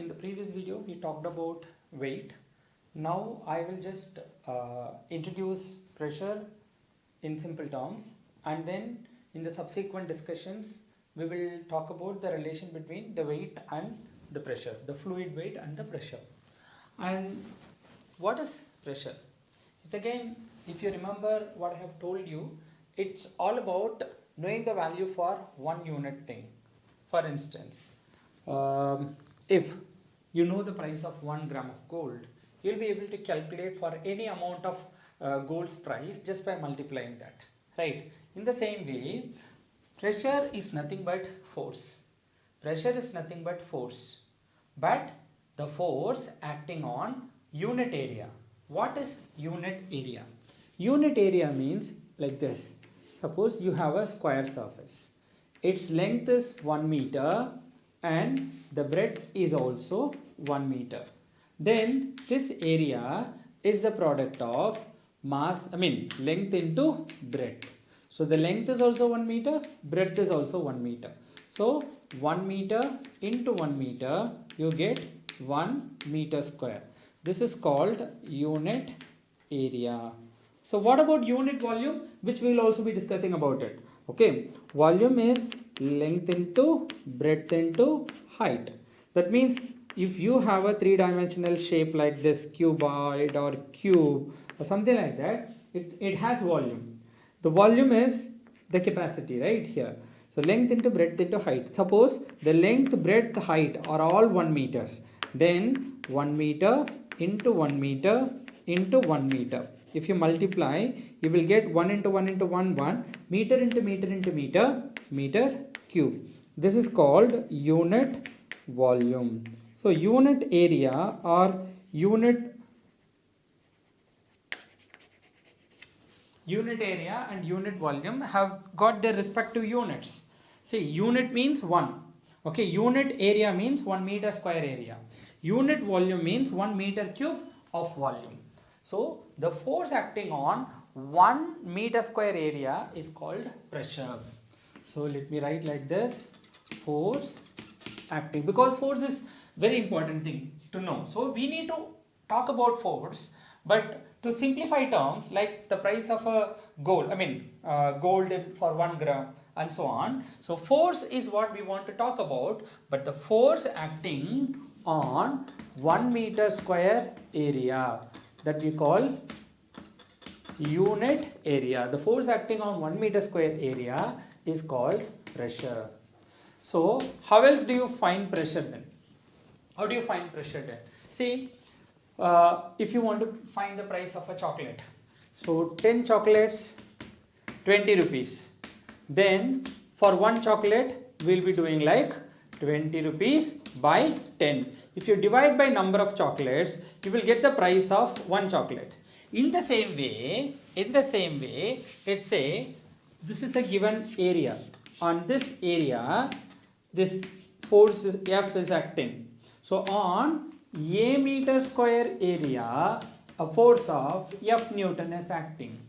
in the previous video we talked about weight. Now I will just introduce pressure in simple terms, and then in the subsequent discussions we will talk about the relation between the weight and the pressure, the fluid weight and the pressure. And what is pressure? It's again, if you remember what I have told you, it's all about knowing the value for one unit thing. For instance, if you know the price of 1 gram of gold, you'll be able to calculate for any amount of gold's price just by multiplying that, right? In the same way, pressure is nothing but force. Pressure is nothing but force, but the force acting on unit area. What is unit area? Unit area means like this. Suppose you have a square surface. Its length is 1 meter and the breadth is also 1 meter. Then this area is the product of length into breadth. So the length is also 1 meter, breadth is also 1 meter. So 1 meter into 1 meter, you get 1 meter square. This is called unit area. So what about unit volume, which we will also be discussing about it. Okay, volume is length into breadth into height. That means if you have a three-dimensional shape like this, cuboid or cube or something like that, it has volume. The volume is the capacity right here. So length into breadth into height. Suppose the length, breadth, height are all 1 meters. Then 1 meter into 1 meter into 1 meter. If you multiply, you will get 1 into 1 into 1, 1, meter into meter into meter, meter cube. This is called unit volume. So unit area or unit area and unit volume have got their respective units. See, unit means 1. Okay, unit area means 1 meter square area. Unit volume means 1 meter cube of volume. So the force acting on 1 meter square area is called pressure. So let me write like this: force acting, because force is very important thing to know. So we need to talk about force, but to simplify terms like the price of a gold, gold for 1 gram and so on. So force is what we want to talk about, but the force acting on 1 meter square area, that we call unit area. The force acting on 1 meter square area is called pressure. So how else do you find pressure then? How do you find pressure then? See, if you want to find the price of a chocolate, so 10 chocolates, 20 rupees. Then for 1 chocolate, we'll be doing like 20 rupees by 10. If you divide by number of chocolates, you will get the price of 1 chocolate. In the same way, let's say this is a given area. On this area, this force F is acting. So on a meter square area, a force of F Newton is acting.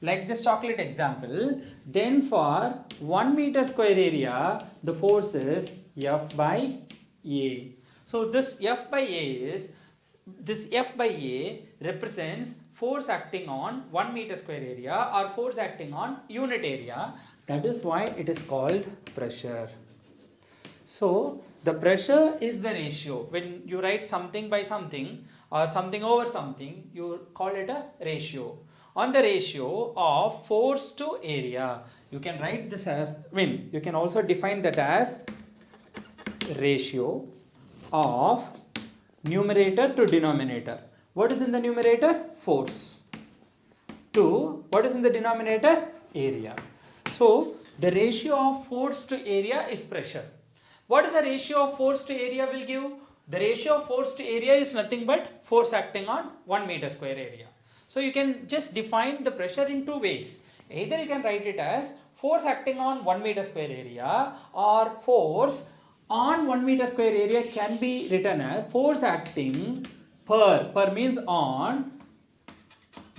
Like this chocolate example, then for 1 meter square area, the force is F by A. So this F by A represents force acting on 1 meter square area or force acting on unit area. That is why it is called pressure. So the pressure is the ratio. When you write something by something or something over something, you call it a ratio. On the ratio of force to area, you can write this as, you can also define that as ratio of numerator to denominator. What is in the numerator? Force. To what is in the denominator? Area. So the ratio of force to area is pressure. What is the ratio of force to area will give? The ratio of force to area is nothing but force acting on 1 meter square area. So you can just define the pressure in 2 ways. Either you can write it as force acting on 1 meter square area, or force on 1 meter square area can be written as force acting per means on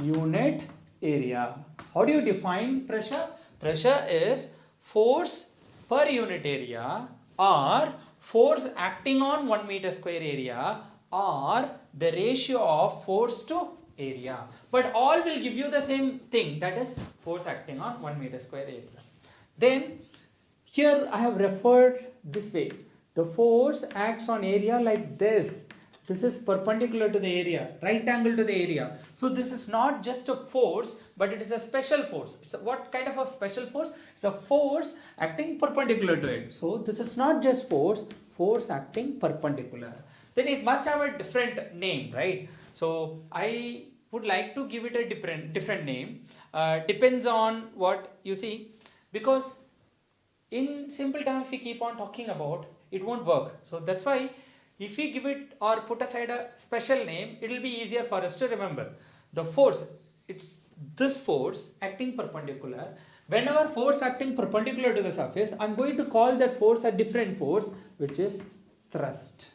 unit area. How do you define pressure? Pressure is force per unit area or force acting on 1 meter square area or the ratio of force to area. But all will give you the same thing, that is force acting on 1 meter square area. Then here I have referred this way. The force acts on area like this. This is perpendicular to the area, right angle to the area. So this is not just a force, but it is a special force. It's what kind of a special force? It's a force acting perpendicular to it. So this is not just force, force acting perpendicular. Then it must have a different name, right? So I would like to give it a different name. Depends on what you see, because in simple terms, if we keep on talking about, it won't work. So that's why if we give it or put aside a special name, it will be easier for us to remember. The force, it's this force acting perpendicular. Whenever force acting perpendicular to the surface, I am going to call that force a different force, which is thrust.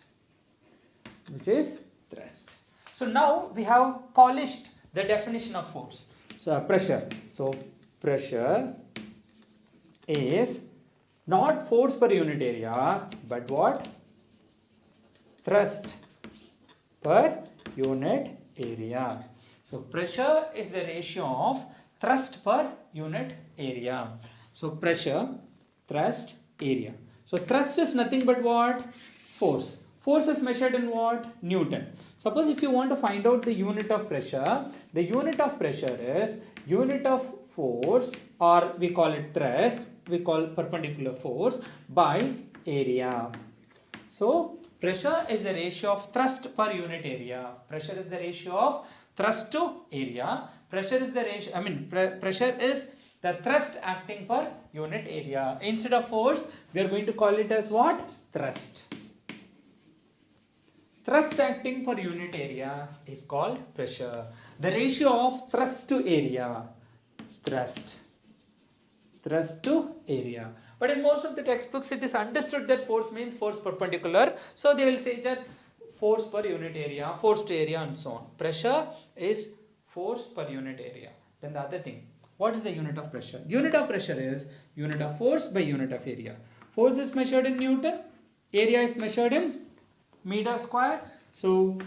So now we have polished the definition of force. So pressure. So pressure is not force per unit area, but what? Thrust per unit area. So pressure is the ratio of thrust per unit area. So pressure, thrust, area. So thrust is nothing but what? Force. Force is measured in what? Newton. Suppose if you want to find out the unit of pressure, the unit of pressure is unit of force, or we call it thrust, we call perpendicular force, by area. So pressure is the ratio of thrust per unit area. Pressure is the ratio of thrust to area. Pressure is the ratio, pressure is the thrust acting per unit area. Instead of force, we are going to call it as what? Thrust. Thrust acting per unit area is called pressure. The ratio of thrust to area. Thrust to area. But in most of the textbooks, it is understood that force means force perpendicular. So they will say that force per unit area, force to area, and so on. Pressure is force per unit area. Then the other thing, what is the unit of pressure? Unit of pressure is unit of force by unit of area. Force is measured in Newton, area is measured in meter square. So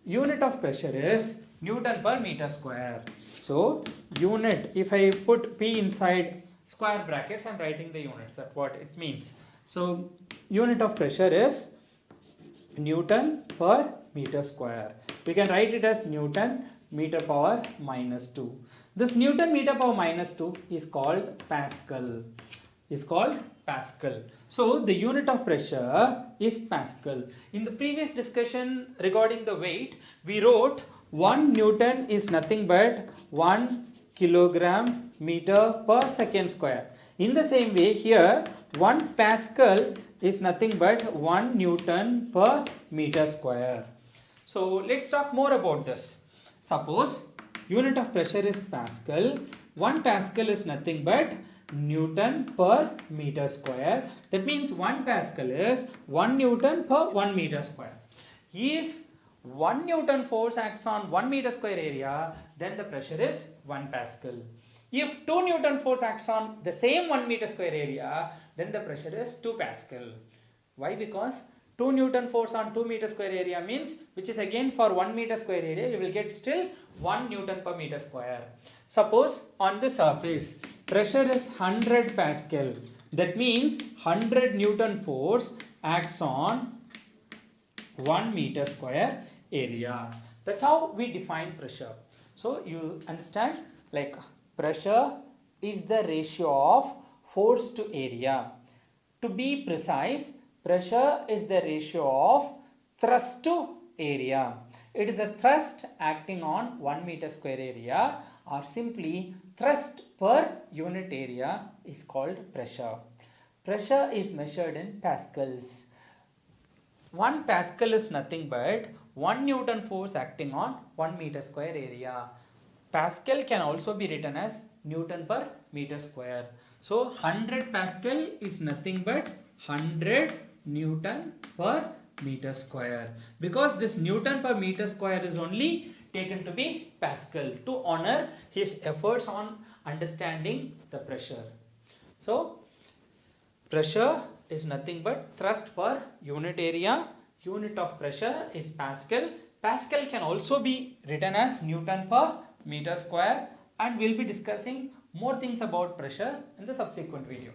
unit of pressure is Newton per meter square. So unit, if I put P inside square brackets, I am writing the units, that's what it means. So unit of pressure is Newton per meter square. We can write it as Newton meter power minus 2. This Newton meter power minus 2 is called Pascal. So the unit of pressure is Pascal. In the previous discussion regarding the weight, we wrote 1 Newton is nothing but 1 kilogram meter per second square. In the same way, here 1 Pascal is nothing but 1 Newton per meter square. So let's talk more about this. Suppose unit of pressure is Pascal. 1 Pascal is nothing but Newton per meter square. That means 1 Pascal is 1 Newton per 1 meter square. If 1 Newton force acts on 1 meter square area, then the pressure is 1 Pascal. If 2 Newton force acts on the same 1 meter square area, then the pressure is 2 Pascal. Why? Because 2 Newton force on 2 meter square area means, which is again for 1 meter square area, you will get still 1 Newton per meter square. Suppose on the surface, pressure is 100 Pascal. That means 100 Newton force acts on 1 meter square area. That's how we define pressure. So you understand, like pressure is the ratio of force to area. To be precise, pressure is the ratio of thrust to area. It is a thrust acting on 1 meter square area, or simply thrust per unit area is called pressure. Pressure is measured in pascals. 1 Pascal is nothing but 1 Newton force acting on 1 meter square area. Pascal can also be written as Newton per meter square. So 100 Pascal is nothing but 100 Newton per meter square. Because this Newton per meter square is only taken to be Pascal to honor his efforts on understanding the pressure. So pressure is nothing but thrust per unit area. Unit of pressure is Pascal. Pascal can also be written as Newton per meter square, and we'll be discussing more things about pressure in the subsequent video.